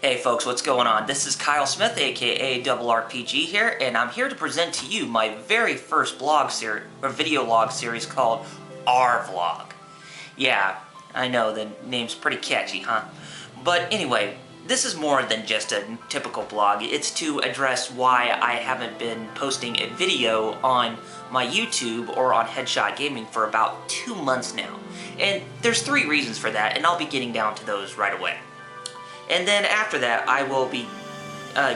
Hey folks, what's going on? This is Kyle Smith, aka RRPG here, and I'm here to present to you my very first blog series, or video log series called Rvlog. Yeah, I know, the name's pretty catchy, huh? But anyway, this is more than just a typical blog. It's to address why I haven't been posting a video on my YouTube or on Headshotgaming for about 2 months now. And there's 3 reasons for that, and I'll be getting down to those right away. And then after that, I will be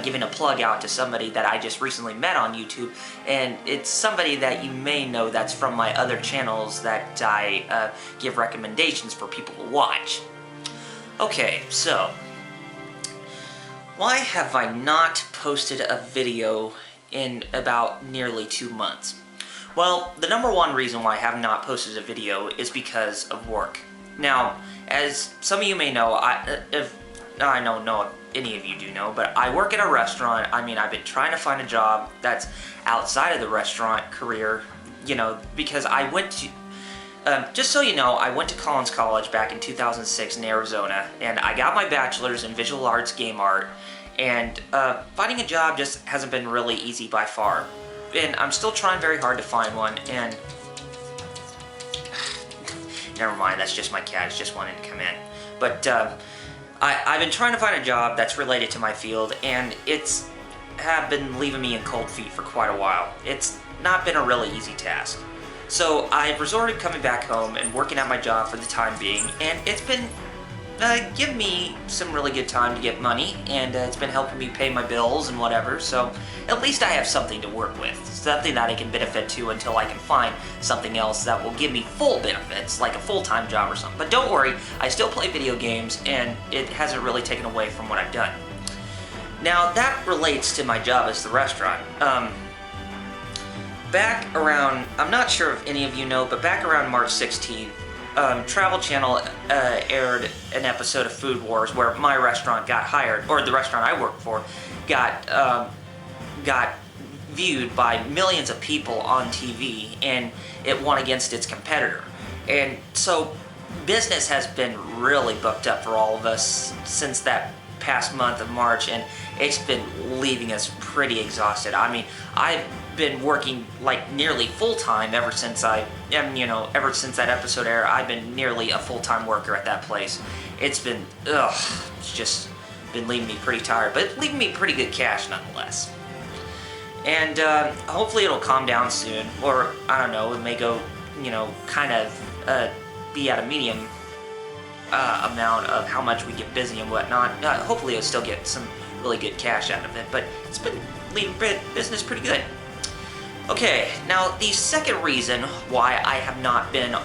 giving a plug out to somebody that I just recently met on YouTube, and it's somebody that you may know that's from my other channels that I give recommendations for people to watch. Okay, so why have I not posted a video in about nearly 2 months? Well, the number one reason why I have not posted a video is because of work. Now, as some of you may know, I don't know if any of you do know, but I work at a restaurant. I mean, I've been trying to find a job that's outside of the restaurant career, you know, because I went to, just so you know, I went to Collins College back in 2006 in Arizona, and I got my bachelor's in visual arts game art, and finding a job just hasn't been really easy by far. And I'm still trying very hard to find one, and never mind, that's just my cat, it's just wanting to come in. But I've been trying to find a job that's related to my field, and it's have been leaving me in cold feet for quite a while. It's not been a really easy task. So I've resorted coming back home and working at my job for the time being, and it's been giving me some really good time to get money, and it's been helping me pay my bills and whatever, so at least I have something to work with, something that I can benefit to until I can find something else that will give me full benefits, like a full-time job or something. But don't worry, I still play video games, and it hasn't really taken away from what I've done. Now, that relates to my job as the restaurant. Back around, I'm not sure if any of you know, but back around March 16th, Travel Channel aired an episode of Food Wars where my restaurant got hired, or the restaurant I worked for got viewed by millions of people on TV, and it won against its competitor. And so business has been really booked up for all of us since that past month of March, and it's been leaving us pretty exhausted. I mean, I've been working like nearly full-time ever since ever since that episode aired. I've been nearly a full-time worker at that place. It's been, it's just been leaving me pretty tired, but leaving me pretty good cash nonetheless. And hopefully it'll calm down soon, or I don't know, it may go, kind of be at a medium amount of how much we get busy and whatnot. Hopefully it'll still get some really good cash out of it, but it's been leaving business pretty good. Okay, now the second reason why I have not been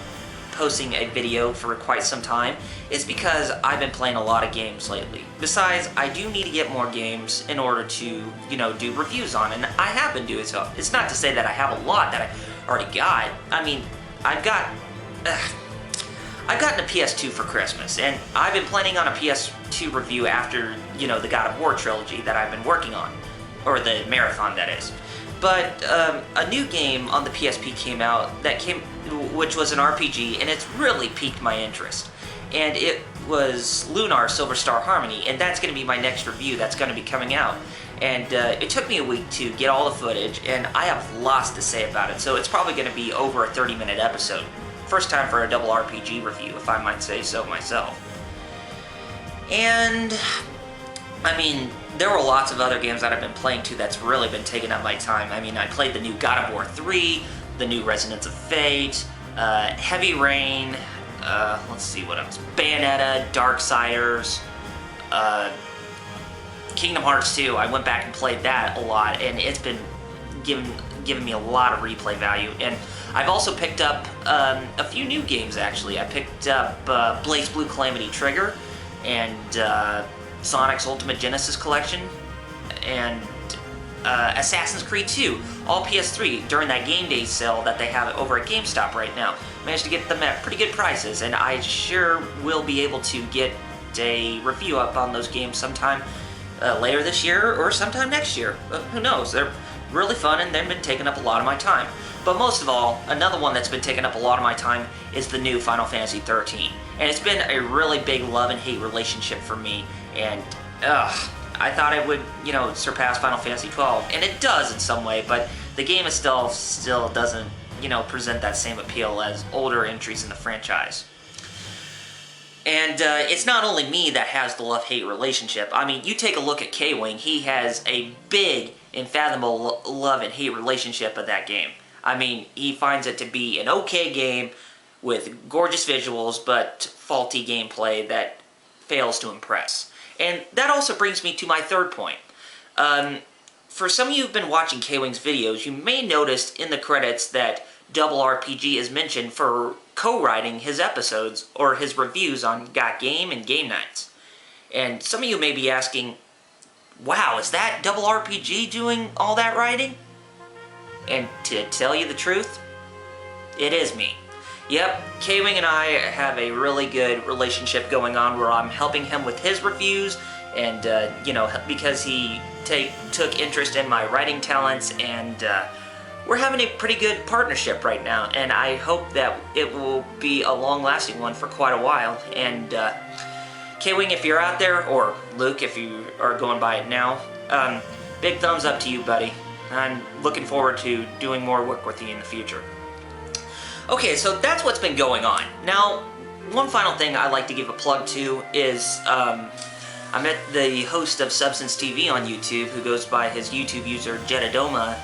posting a video for quite some time is because I've been playing a lot of games lately. Besides, I do need to get more games in order to, do reviews on, and I have been doing so. It's not to say that I have a lot that I already got. I mean, I've gotten a PS2 for Christmas, and I've been planning on a PS2 review after, the God of War trilogy that I've been working on, or the marathon, that is. But a new game on the PSP came out which was an RPG, and it's really piqued my interest. And it was Lunar Silver Star Harmony, and that's going to be my next review that's going to be coming out. And it took me a week to get all the footage, and I have lots to say about it, so it's probably going to be over a 30-minute episode. First time for a double RPG review, if I might say so myself. And I mean, there were lots of other games that I've been playing too that's really been taking up my time. I mean, I played the new God of War 3, the new Resonance of Fate, Heavy Rain, let's see what else, Bayonetta, Darksiders, Kingdom Hearts 2. I went back and played that a lot, and it's been giving me a lot of replay value. And I've also picked up a few new games, actually. I picked up Blaze Blue Calamity Trigger, and Sonic's Ultimate Genesis Collection, and Assassin's Creed 2, all PS3, during that game day sale that they have over at GameStop right now. Managed to get them at pretty good prices, and I sure will be able to get a review up on those games sometime later this year or sometime next year. Who knows? They're really fun, and they've been taking up a lot of my time. But most of all, another one that's been taking up a lot of my time is the new Final Fantasy XIII. And it's been a really big love and hate relationship for me, and I thought it would, surpass Final Fantasy 12, and it does in some way, but the game is still doesn't, present that same appeal as older entries in the franchise. And it's not only me that has the love-hate relationship. I mean, you take a look at K-Wing, he has a big, unfathomable love and hate relationship of that game. I mean, he finds it to be an okay game with gorgeous visuals, but faulty gameplay that fails to impress. And that also brings me to my third point. For some of you who've been watching K-Wing's videos, you may notice in the credits that RRPG is mentioned for co-writing his episodes or his reviews on Got Game and Game Nights. And some of you may be asking, wow, is that RRPG doing all that writing? And to tell you the truth, it is me. Yep, K-Wing and I have a really good relationship going on where I'm helping him with his reviews and, because he took interest in my writing talents, and we're having a pretty good partnership right now, and I hope that it will be a long-lasting one for quite a while. And K-Wing, if you're out there, or Luke, if you are going by it now, big thumbs up to you, buddy. I'm looking forward to doing more work with you in the future. Okay, so that's what's been going on. Now, one final thing I'd like to give a plug to is I met the host of Substance TV on YouTube, who goes by his YouTube user Jedahdoma.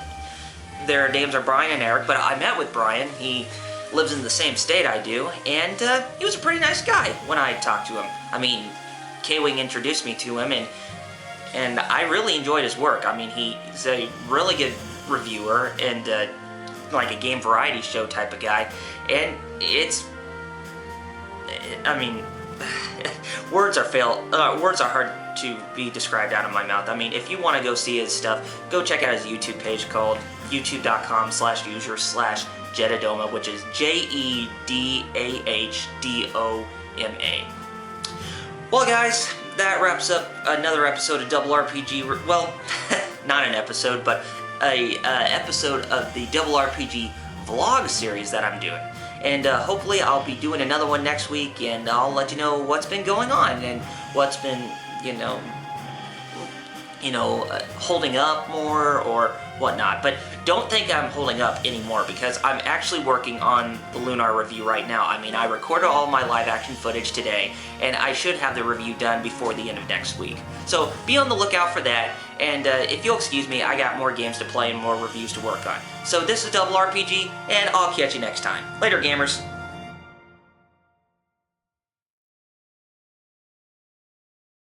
Their names are Brian and Eric, but I met with Brian. He lives in the same state I do, and he was a pretty nice guy when I talked to him. I mean, K-Wing introduced me to him, and I really enjoyed his work. I mean, he's a really good reviewer and like a game variety show type of guy, and words are hard to be described out of my mouth. I mean, if you want to go see his stuff, go check out his YouTube page called youtube.com/user/Jedahdoma, which is JEDAHDOMA. Well, guys, that wraps up another episode of RRPG. Well, not an episode, but a episode of the RRPG vlog series that I'm doing. And hopefully I'll be doing another one next week, and I'll let you know what's been going on and what's been, holding up more or whatnot. But don't think I'm holding up anymore, because I'm actually working on the Lunar review right now. I mean, I recorded all my live action footage today, and I should have the review done before the end of next week. So be on the lookout for that, and if you'll excuse me, I got more games to play and more reviews to work on. So this is RRPG, and I'll catch you next time. Later, gamers.